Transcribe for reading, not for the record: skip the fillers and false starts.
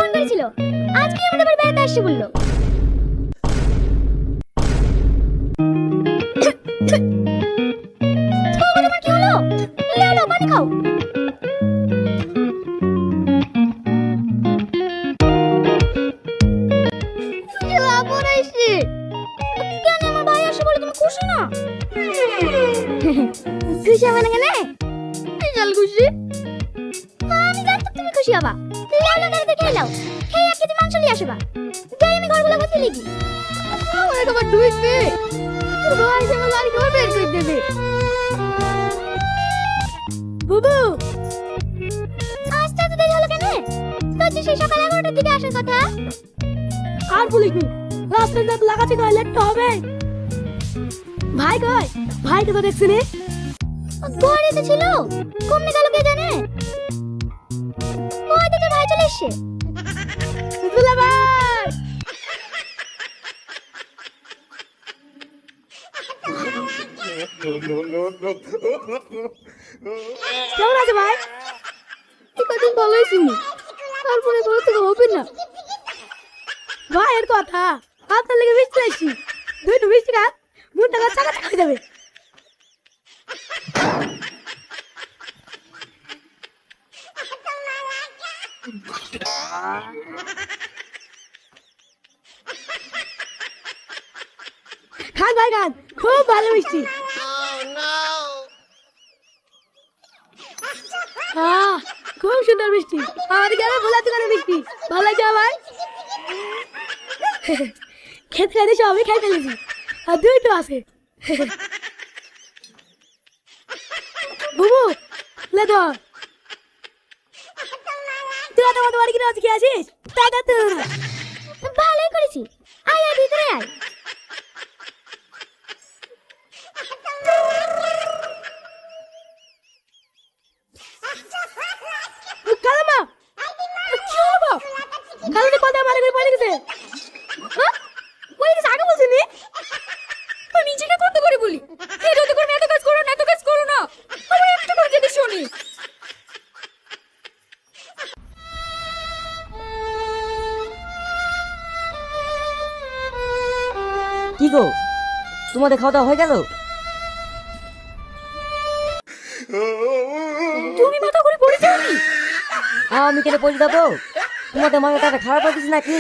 Phone করেছিল, আজকে আমাদের বাড়ি বেড়াতে আসছে বললো। তোমার কি হলো? লেলো পানি খাও। কেন আমার ভাই আসে বলে তুমি খুশি না? খুশি হবে না কেন? বিশাল খুশি। আমি জানতাম তুমি খুশি হবা। লেলো গাড়িতে খেয়ে নাও, খেয়ে 1 কেজি মাংস নিয়ে আসবা। যাই আমি ঘরগুলো বসে লিখি। আমার খাবার ধুইতে ভাই সে আমার গাড়ি ঘর বের করে দেবে। বুবু আজটা তো দেরি হলো কেন? তোর যে সেই সকাল 11টার দিকে আসার কথা। আর বলিস নি, রাস্তায় দাঁত লাগাতে গেলে লেট হবে। ভাই কই? ভাইকে তো দেখছি রে। গড়িতে ছিল, কমনে গেল কে জানে। ওই দিকে ভাই চলে এসেছে। দুলা ভাই কেমন আছে ভাই? কদিন ভালোই ছিলি, তারপরে কোনো থেকে হবে না। ভাইয়ের কথা আপনার লেগে মিষ্টি আসছি, 2টা মিষ্টি খা, মনটা চাকা চাকা হয়ে যাবে। খান ভাই খান, খুব ভালো মিষ্টি। খুব সুন্দর মিষ্টি, আমার গ্রামে ভোলা দোকানের মিষ্টি। ভালো লাগছে আমার। খেতে খেতে সবই খাই ফেলেছি, আর 2টো আছে। বুবু লে ধর, তুই তোমার বাড়ি কিনে আজকে আসিস? টাকা তো ভালোই করেছি। আয় আয় ভিতরে আয়। কালামা কি হলো? কালামা কথা মারে করে পড়ে গেছে। হ্যাঁ ওই কিছু আগে বলছিনি? তো নিজেকে কত করে বলি এই যত করে এত কাজ করো না, এত কাজ করো না, আমি একটা করে যদি শুনি। কি গো, তোমাদের খাওয়া দাওয়া হয়ে গেল? তুমি মাথা করে পড়ে যাওনি? আমি কেটে পড়ে যাবো? তোমাদের মাথাটা খারাপ হয়ে গেছে নাকি?